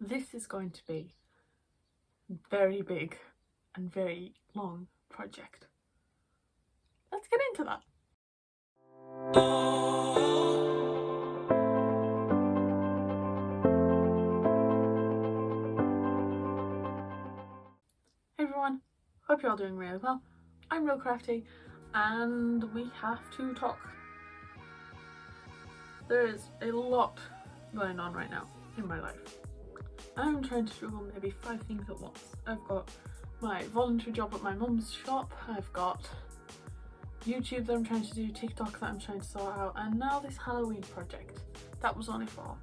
This is going to be a very big and very long project. Let's get into that. Hey everyone, hope you're all doing really well. I'm Real Crafty and we have to talk. There is a lot going on right now in my life. I'm trying to juggle maybe 5 things at once. I've got my voluntary job at my mum's shop, I've got YouTube that I'm trying to do, TikTok that I'm trying to sort out, and now this Halloween project that was only for.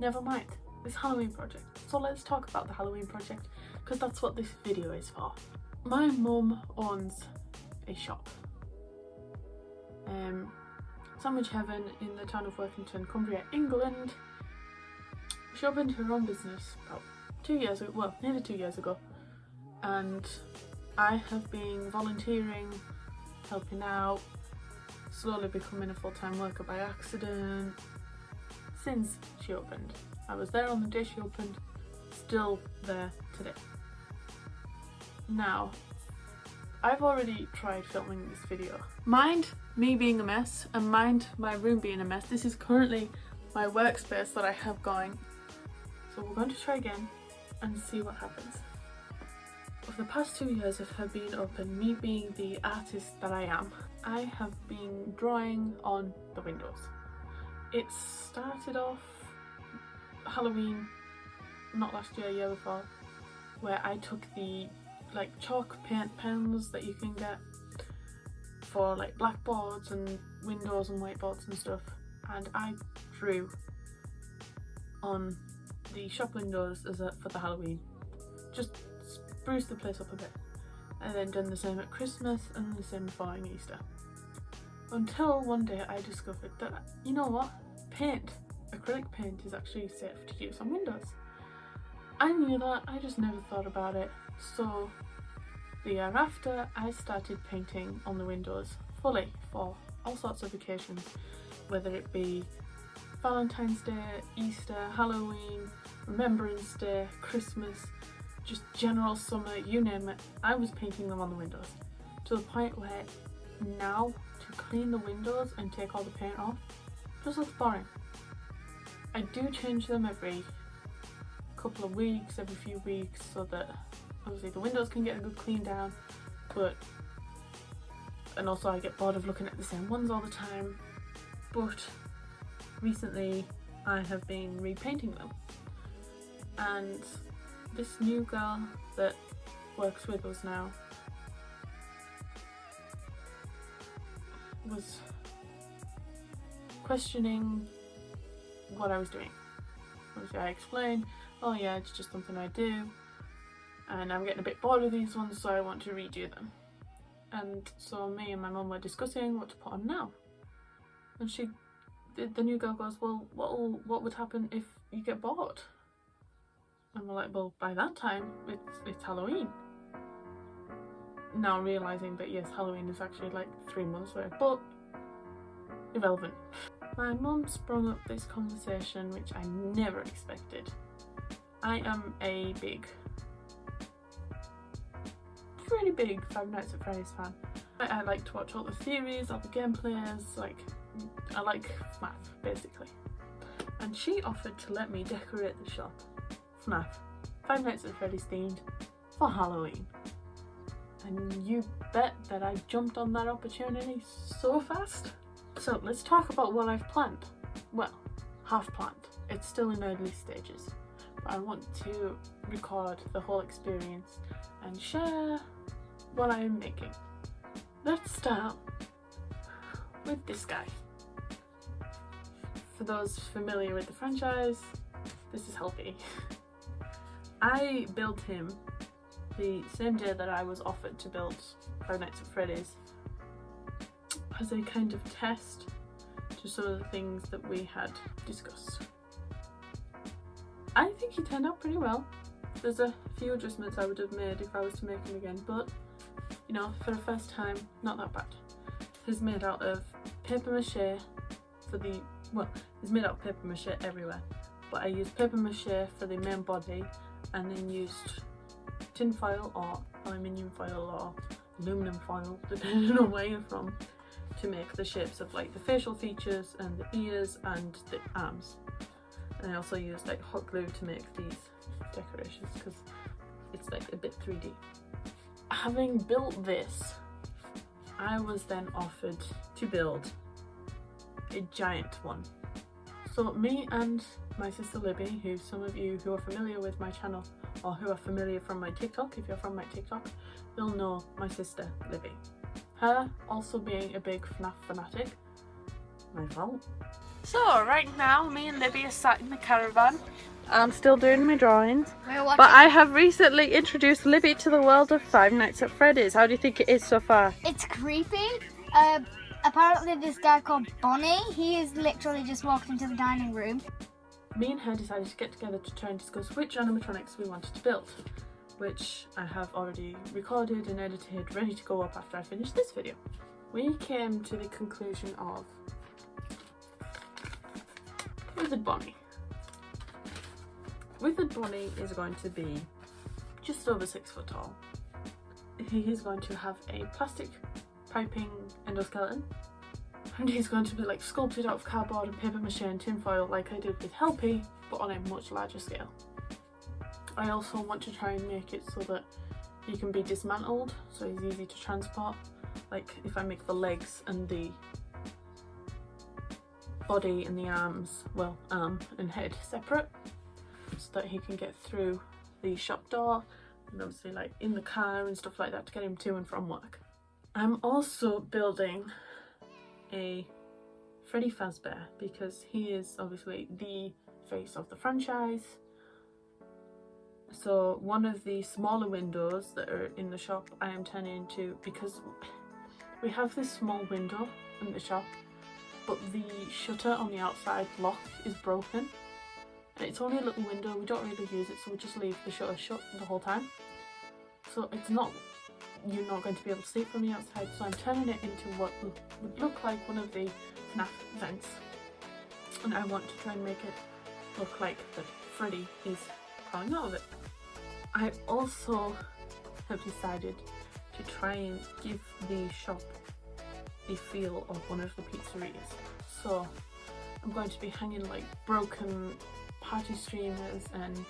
Never mind, this Halloween project. So let's talk about the Halloween project because that's what this video is for. My mum owns a shop. Sandwich Heaven in the town of Workington, Cumbria, England. She opened her own business about 2 years ago, well, nearly 2 years ago, and I have been volunteering, helping out, slowly becoming a full-time worker by accident since she opened. I was there on the day she opened, still there today. Now, I've already tried filming this video. Mind me being a mess and mind my room being a mess. This is currently my workspace that I have going. So we're going to try again and see what happens. Over the past 2 years of her being open, me being the artist that I am, I have been drawing on the windows. It started off Halloween, not last year, year before, where I took the like chalk paint pens that you can get for like blackboards and windows and whiteboards and stuff, and I drew on the shop windows for the Halloween. Just spruce the place up a bit. And then done the same at Christmas and the same following Easter. Until one day I discovered that, you know what, acrylic paint is actually safe to use on windows. I knew that, I just never thought about it. So the year after I started painting on the windows fully for all sorts of occasions, whether it be Valentine's Day, Easter, Halloween, Remembrance Day, Christmas, just general summer, you name it, I was painting them on the windows. To the point where now to clean the windows and take all the paint off just looks boring. I do change them every couple of weeks, every few weeks, so that obviously the windows can get a good clean down, and also I get bored of looking at the same ones all the time. But recently I have been repainting them, and this new girl that works with us now was questioning what I was doing. Obviously I explained, oh yeah, it's just something I do and I'm getting a bit bored of these ones, so I want to redo them. And so me and my mum were discussing what to put on now, and the new girl goes, well, what would happen if you get bored? And we're like, well, by that time it's Halloween. Now realising that yes, Halloween is actually like 3 months away, but irrelevant. My mum sprung up this conversation which I never expected. I am a pretty big Five Nights at Freddy's fan. I like to watch all the theories, all the gameplays, like I like FNAF basically. And she offered to let me decorate the shop FNAF, Five Nights at Freddy's themed, for Halloween. And you bet that I jumped on that opportunity so fast. So let's talk about what I've planned. Well, half planned. It's still in early stages. But I want to record the whole experience and share what I am making. Let's start with this guy. For those familiar with the franchise, this is Helpy. I built him the same day that I was offered to build Five Nights at Freddy's as a kind of test to some of the things that we had discussed. I think he turned out pretty well. There's a few adjustments I would have made if I was to make him again, but you know, for the first time, not that bad. He's made out of paper mache for the, well, he's made out of paper mache everywhere, but I used paper mache for the main body and then used tin foil or aluminium foil or aluminum foil, depending on where you're from, to make the shapes of like the facial features and the ears and the arms. And I also used like hot glue to make these decorations because it's like a bit 3D. Having built this, I was then offered to build a giant one. So me and my sister Libby, who some of you who are familiar with my channel or who are familiar from my TikTok, if you're from my TikTok, you'll know my sister Libby. Her also being a big FNAF fanatic, my fault. So right now me and Libby are sat in the caravan. I'm still doing my drawings, but I have recently introduced Libby to the world of Five Nights at Freddy's. How do you think it is so far? It's creepy. Apparently this guy called Bonnie, he is literally just walked into the dining room. Me and her decided to get together to try and discuss which animatronics we wanted to build, which I have already recorded and edited, ready to go up after I finish this video. We came to the conclusion of Wizard Bonnie. Wizard Bonnie is going to be just over 6 foot tall. He is going to have a plastic piping endoskeleton, and he's going to be like sculpted out of cardboard and paper mache and tin foil like I did with Helpy, but on a much larger scale. I also want to try and make it so that he can be dismantled, so he's easy to transport. Like if I make the legs and the body and the arms, well, arm and head separate, so that he can get through the shop door and obviously like in the car and stuff like that to get him to and from work. I'm also building a Freddy Fazbear because he is obviously the face of the franchise. So one of the smaller windows that are in the shop I am turning into, because we have this small window in the shop, but the shutter on the outside lock is broken. And it's only a little window, we don't really use it, so we just leave the shutter shut the whole time. So it's not, you're not going to be able to see it from the outside, so I'm turning it into what would look like one of the FNAF vents. And I want to try and make it look like that Freddy is crawling out of it. I also have decided to try and give the shop the feel of one of the pizzerias. So I'm going to be hanging like broken party streamers and,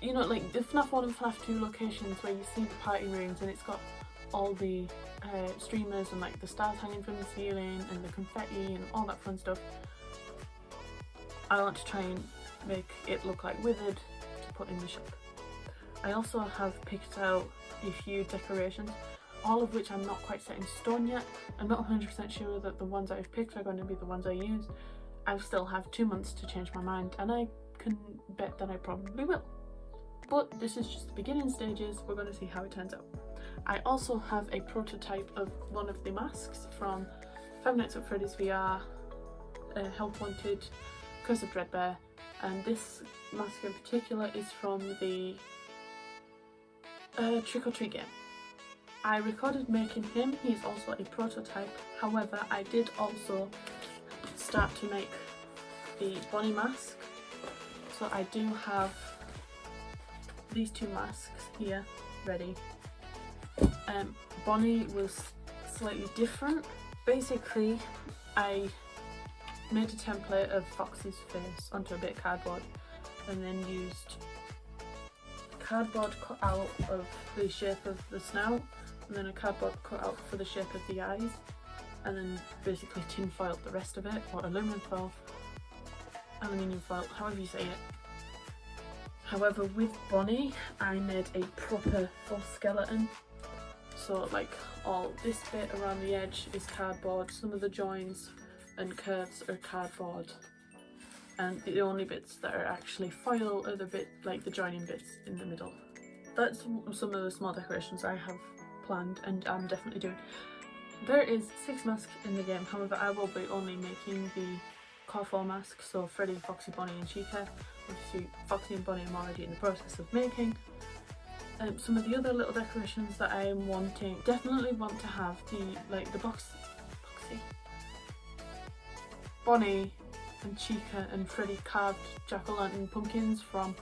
you know, like the FNAF 1 and FNAF 2 locations where you see the party rooms and it's got all the streamers and like the stars hanging from the ceiling and the confetti and all that fun stuff. I want to try and make it look like Wizard to put in the shop. I also have picked out a few decorations, all of which I'm not quite set in stone yet. I'm not 100% sure that the ones I've picked are going to be the ones I use. I still have 2 months to change my mind, and I can bet that I probably will. But this is just the beginning stages, we're going to see how it turns out. I also have a prototype of one of the masks from Five Nights at Freddy's VR, Help Wanted, Curse of Dreadbear, and this mask in particular is from the Trick or Treat game. I recorded making him, he's also a prototype, however I did also start to make the Bonnie mask. So I do have these 2 masks here ready. Bonnie was slightly different. Basically I made a template of Foxy's face onto a bit of cardboard and then used cardboard cut out of the shape of the snout and then a cardboard cut out for the shape of the eyes, and then basically tin foiled the rest of it, or aluminium foil, however you say it. However, with Bonnie I made a proper full skeleton, so like all this bit around the edge is cardboard, some of the joins and curves are cardboard, and the only bits that are actually foil are the bit like the joining bits in the middle. That's some of the small decorations I have planned and I'm definitely doing. There is 6 masks in the game, however I will be only making the core 4 masks, so Freddy, Foxy, Bonnie and Chica. Obviously Foxy and Bonnie I'm already in the process of making. Some of the other little decorations that I'm wanting, definitely want to have the Bonnie and Chica and Freddy carved jack-o'-lantern pumpkins from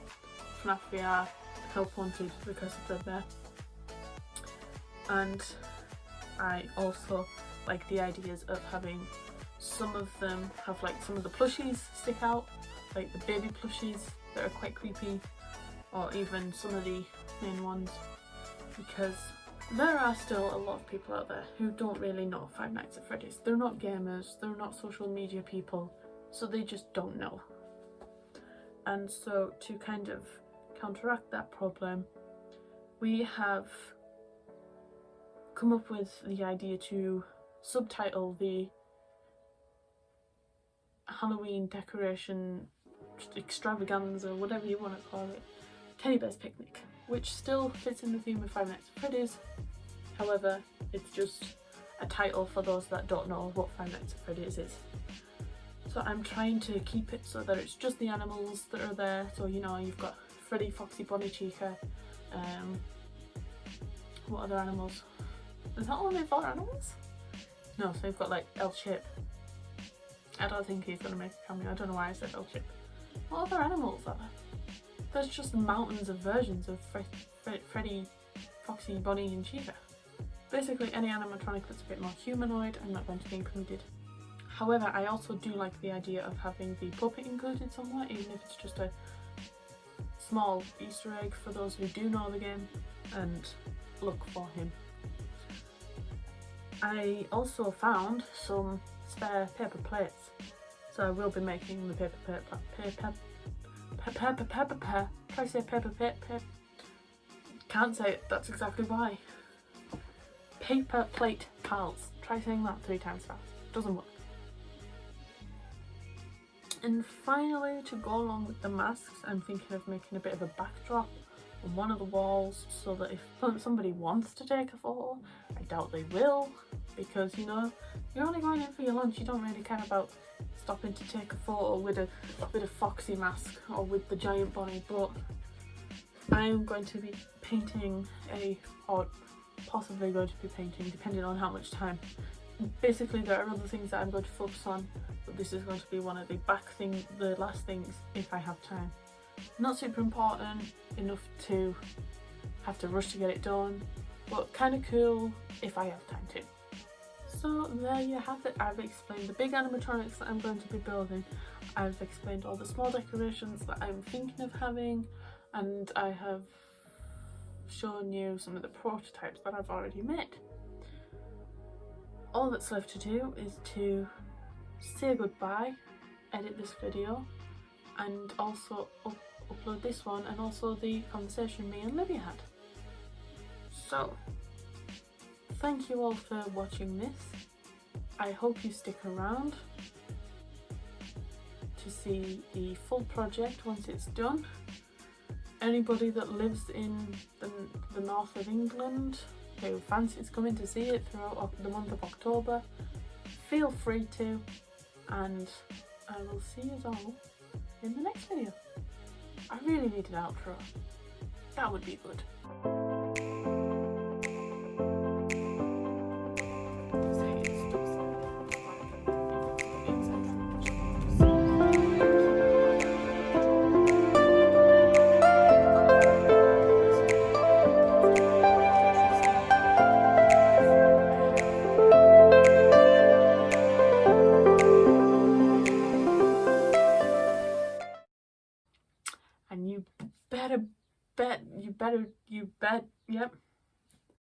FNAF VR Help Wanted because of Fazbear. And I also like the ideas of having some of them have like some of the plushies stick out, like the baby plushies that are quite creepy, or even some of the main ones, because there are still a lot of people out there who don't really know Five Nights at Freddy's. They're not gamers, they're not social media people, so they just don't know. And so to kind of counteract that problem, we have come up with the idea to subtitle the Halloween decoration extravaganza, whatever you want to call it, Teddy Bear's Picnic, which still fits in the theme of Five Nights at Freddy's. However, it's just a title for those that don't know what Five Nights at Freddy's is. So I'm trying to keep it so that it's just the animals that are there. So you know, you've got Freddy, Foxy, Bonnie, Chica, what other animals? Is that only 4 animals? No, so you've got like L-Chip. I don't think he's gonna make a cameo. I don't know why I said L-Chip. What other animals are there? There's just mountains of versions of Freddy, Foxy, Bonnie and Chica. Basically any animatronic that's a bit more humanoid I'm not going to be included. However, I also do like the idea of having the puppet included somewhere, even if it's just a small Easter egg for those who do know the game and look for him. I also found some spare paper plates, so I will be making the paper can't say it, that's exactly why. Paper plate pals. Try saying that 3 times fast. Doesn't work. And finally, to go along with the masks, I'm thinking of making a bit of a backdrop on one of the walls so that if somebody wants to take a photo, I doubt they will, because you know, you're only going in for your lunch, you don't really care about stopping to take a photo with a Foxy mask or with the giant Bonnie, but I'm going to be painting or possibly going to be painting, depending on how much time. Basically there are other things that I'm going to focus on, but this is going to be one of the the last things if I have time. Not super important enough to have to rush to get it done, but kind of cool if I have time to. So there you have it. I've explained the big animatronics that I'm going to be building. I've explained all the small decorations that I'm thinking of having, and I have shown you some of the prototypes that I've already made. All that's left to do is to say goodbye, edit this video, and also upload this one, and also the conversation me and Libby had. So thank you all for watching this. I hope you stick around to see the full project once it's done. Anybody that lives in the north of England who fancies coming to see it throughout the month of October, feel free to, and I will see you all in the next video. I really need an outro. That would be good. And you bet, yep.